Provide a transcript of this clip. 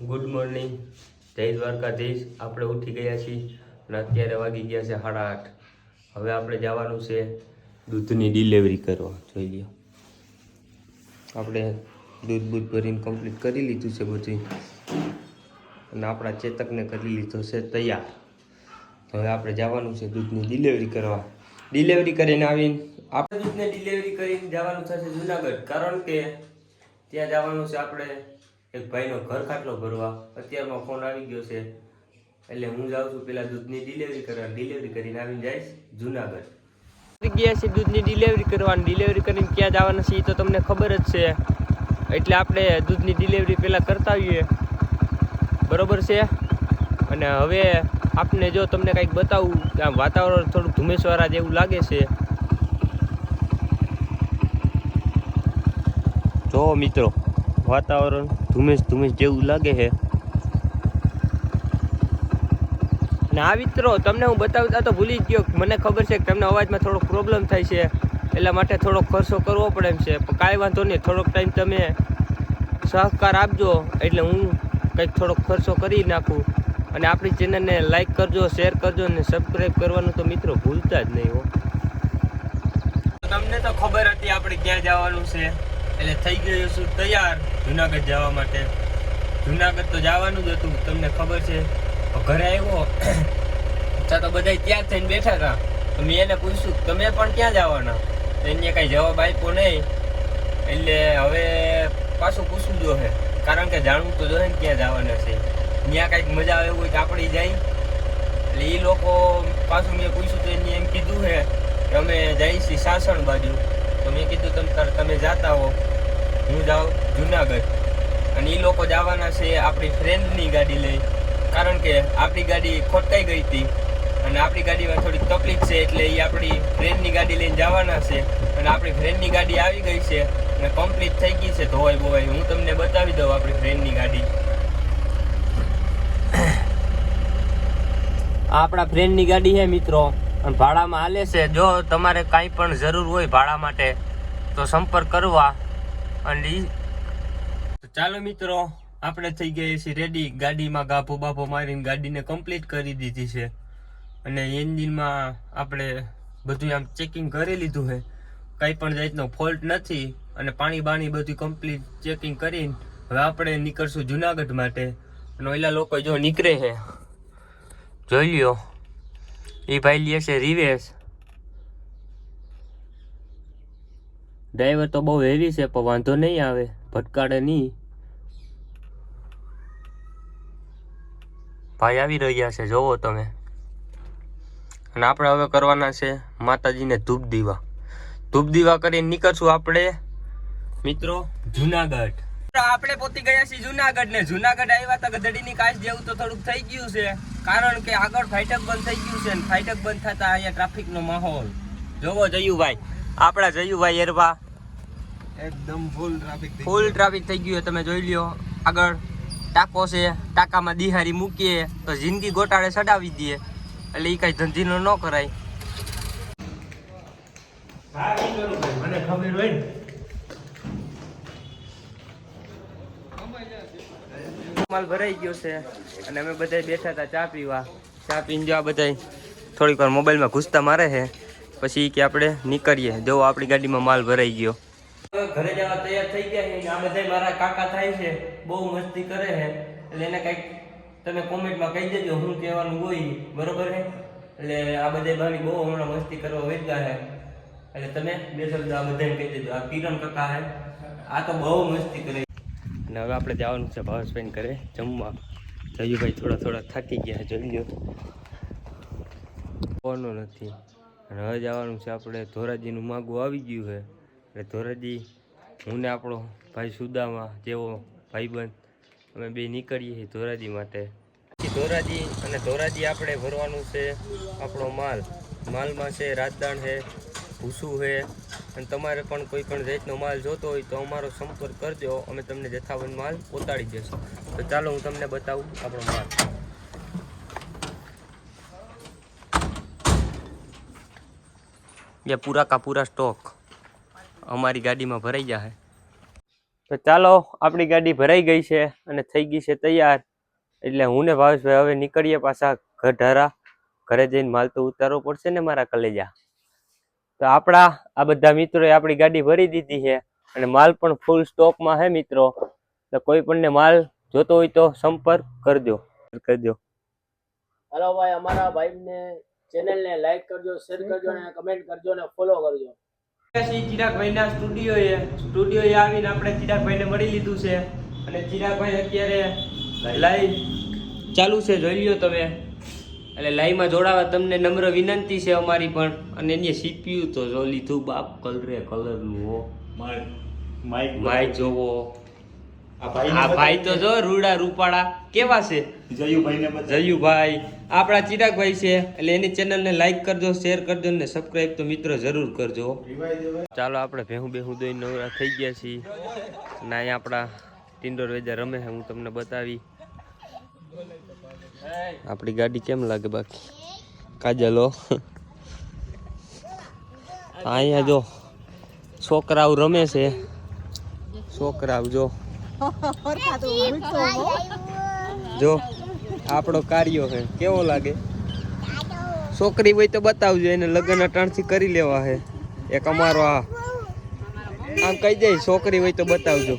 Good morning, જય દ્વારકાધીશ। આપણે ઉઠી ગયા છીએ અને અત્યારે વાગી ગયા છે 8:30। હવે આપણે જવાનું છે દૂધની ડિલિવરી કરવા। જોઈ લ્યો, આપણે દૂધ ભરીને કમ્પ્લીટ કરી લીધું છે બધું અને આપણા ચેતકને કરી લીધો છે તૈયાર। હવે આપણે જવાનું છે દૂધની ડિલિવરી કરવા। ડિલિવરી કરીને આવીને આપણે દૂધને ડિલિવરી કરીને જવાનું થશે જુનાગઢ, કારણ કે ત્યાં જવાનું છે આપણે એક ભાઈનો ઘર ખાટલો ભરવા। અત્યારમાં ફોન આવી ગયો છે એટલે હું જાઉં છું પેલા દૂધની ડિલિવરી કરવા। ડિલિવરી કરીને આવીને જઈશ જુનાગઢ। ગયા છે દૂધની ડિલિવરી કરવાની। ડિલિવરી કરીને ક્યાં જવાના છે તો તમને ખબર જ છે, એટલે આપણે દૂધની ડિલિવરી પહેલાં કરતા આવીએ, બરોબર છે। અને હવે આપને જો તમને કંઈક બતાવું કે આમ વાતાવરણ થોડુંક ધુમ્મસવાળા જેવું લાગે છે। જો મિત્રો, વાતાવરણ ધુમ્મસ જેવું લાગે છે। અને આ મિત્રો તમને હું બતાવતા તો ભૂલી જ ગયો, મને ખબર છે કે તમને અવાજમાં થોડોક પ્રોબ્લેમ થાય છે, એટલા માટે થોડોક ખર્ચો કરવો પડે એમ છે। પણ કાંઈ વાંધો નહીં, થોડોક ટાઈમ તમે સહકાર આપજો એટલે હું કંઈક થોડોક ખર્ચો કરી નાખું। અને આપણી ચેનલને લાઈક કરજો, શેર કરજો અને સબસ્ક્રાઈબ કરવાનું તો મિત્રો ભૂલતા જ નહીં હો। તમને તો ખબર હતી આપણે ક્યાં જવાનું છે, એટલે થઈ ગયો છું તૈયાર જુનાગઢ જવા માટે। જુનાગઢ તો જવાનું જ હતું, તમને ખબર છે। ઘરે આવ્યો તો બધા ત્યાં થઈને બેઠા હતા, તો મેં એને પૂછ્યું તમે પણ ક્યાં જવાના, તો એને કાંઈ જવાબ આપ્યો નહીં। એટલે હવે પાછું પૂછવું જોઈએ, કારણ કે જાણવું તો જોઈએ ને ક્યાં જવાના છે। ત્યાં કાંઈક મજા આવે હોય તો આપણે જાય। એટલે એ લોકો પાછું મેં પૂછ્યું તો એને એમ કીધું છે કે અમે જઈએ છીએ સાસણ બાજુ। તો મેં કીધું તમે જાતા હો, હું જાઉં જુનાગઢ। અને એ લોકો જવાના છે આપણી ફ્રેન્ડની ગાડી લઈ, કારણ કે આપણી ગાડી ખોટકાઈ ગઈ હતી અને આપણી ગાડીમાં થોડીક તકલીફ છે, એટલે એ આપણી ફ્રેન્ડની ગાડી લઈને જવાના છે। અને આપણી ફ્રેન્ડની ગાડી આવી ગઈ છે અને કમ્પ્લીટ થઈ ગઈ છે ધોવાઈ બોવાઈ। હું તમને બતાવી દઉં આપણી ફ્રેન્ડની ગાડી। આપણા ફ્રેન્ડની ગાડી છે મિત્રો, અને ભાડામાં હાલે છે। જો તમારે કાંઈ પણ જરૂર હોય ભાડા માટે તો સંપર્ક કરવા। અને ચાલો મિત્રો, આપણે થઈ ગયા છીએ રેડી। ગાડીમાં ગાભો બાભો મારીને ગાડીને કમ્પ્લીટ કરી દીધી છે, અને એન્જિનમાં આપણે બધું આમ ચેકિંગ કરી લીધું છે, કંઈ પણ જાતનો ફોલ્ટ નથી। અને પાણી બાણી બધું કમ્પ્લીટ ચેકિંગ કરીને હવે આપણે નીકળશું જુનાગઢ માટે। અને ઓલા લોકો જો નીકળે છે, જોઈ લ્યો, એ ભાઈ લે છે રિવેશ। ડ્રાઈવર તો બહુ હેવી છે, પણ વાંધો નહીં આવે, ભટકાડે નહીં। ભાઈ આવી રહ્યા છે, જોવો તમે। અને આપણે હવે કરવાના છે માતાજીને ધૂપ દીવા કરીને નીકળશું આપણે મિત્રો જુનાગઢ। આપણે પહોંચી ગયા છીએ જુનાગઢ ને જુનાગઢ આવ્યા તો ગધડીની કાચ જેવું તો થોડુંક થઈ ગયું છે, કારણ કે આગળ ફાટક બંધ થઈ ગયું છે, અને ફાટક બંધ થતા અહીંયા ટ્રાફિકનો માહોલ જોવો। જયુભાઈ, આપણા જયુભાઈ એરવા એકદમ ફૂલ ટ્રાફિક થઈ ગયું છે, તમે જોઈ લ્યો। આગળ ટાંકો છે, ટાંકામાં દિહારી મૂકીએ તો જિંદગી ગોટાળે ચડાવી દઈએ, એટલે એ કાંઈ ધંધીનો ન કરાય। મને ખબર હોય ને, માલ ભરાઈ ગયો છે અને અમે બધા બેઠા હતા ચા પીવા। ચા પીને જો આ બધા થોડીક વાર મોબાઈલમાં ઘૂસતા મારે છે, પછી કે આપણે નીકળીએ। જો આપણી ગાડીમાં માલ ભરાઈ ગયો, ઘરે જવા તૈયાર થઈ ગયા છે। આ બધા મારા કાકા થાય છે, બહુ મસ્તી કરે છે, એટલે એને કંઈક તમે કોમેન્ટમાં કહી દેજો શું કહેવાનું હોય, બરોબર છે। એટલે આ બધા ભાઈ બહુ હમણાં મસ્તી કરવા વેચતા છે, એટલે તમે બે શબ્દ આ બધાને કહી દેજો। આ કિરણ કાકા છે, આ તો બહુ મસ્તી કરે। અને હવે આપણે જવાનું છે ભાવેશભાઈ કરે જમવા। જયુભાઈ થોડા થાકી ગયા, જોઈ લો, કોનું નથી। અને હવે જવાનું છે આપણે ધોરાજીનું માગું આવી ગયું છે, એટલે ધોરાજી હું ને આપણો ભાઈ સુદામા જેવો ભાઈબંધ અમે બે નીકળીએ છીએ ધોરાજી માટે। ધોરાજી આપણે ભરવાનું છે આપણો માલમાં છે રાજદાણ છે, ભૂસું છે। અને તમારે પણ કોઈ પણ જાતનો માલ જોતો હોય તો અમારો સંપર્ક કરજો, અમે તમને જથ્થાબંધ માલ પહોંચાડી દઈશું। તો ચાલો હું તમને બતાવું આપણો માલ। ये पूरा का पूरा स्टॉक हमारी गाड़ी में भराई जा है। તો ચાલો આપણી ગાડી ભરાઈ ગઈ છે અને થઈ ગઈ છે તૈયાર. એટલે હું ને ભાવેશભાઈ હવે નીકળીએ પાછા ગઢારા. ઘરે જઈને માલ તો ઉતારવો પડશે ને મારા કલેજા. તો આપણા આ બધા મિત્રોએ આપણી ગાડી ભરી દીધી છે અને માલ પણ ફૂલ સ્ટોકમાં છે મિત્રો. તો કોઈ પણ માલ જોતો હોય તો સંપર્ક કરજો. હાલો ભાઈ, અમારા ભાઈને ચેનલને લાઈક કરજો, શેર કરજો અને કમેન્ટ કરજો અને ફોલો કરજો. ચિરાગભાઈના સ્ટુડિયોએ આવીને આપણે ચિરાગભાઈને મળી લીધું છે અને ચિરાગભાઈ અત્યારે લાઈવ ચાલુ છે, જોઈ લ્યો તમે. એટલે લાઈવમાં જોડાવા તમને નમ્ર વિનંતી છે અમારી પણ. અને એની સીપીયુ તો જો લીધું બાપ કલરનું હો. માઇક જોવો. આ ભાઈ તો જો રૂડા રૂપાળા કેવા છે. જયુભાઈ આપણા ચિરાગભાઈ છે. એટલે એની ચેનલને લાઈક કરજો, શેર કરજો ને સબસ્ક્રાઇબ તો મિત્રો જરૂર કરજો. ચાલો આપણે ભેહું દોઈ નવરા થઈ ગયા છીએ અને અહીંયા આપણા ટિન્ડોર વેજા રમે છે. હું તમને બતાવી આપણી ગાડી કેમ લાગે બાકી કાજલો. અહીંયા જો છોકરાઓ રમે છે. છોકરાઓ જો આપણો કાર્યો છે કેવો લાગે. છોકરી હોય તો બતાવજો, એને લગ્ન અટાણથી કરી લેવા છે. એક અમારો આમ કહી દે છોકરી હોય તો બતાવજો.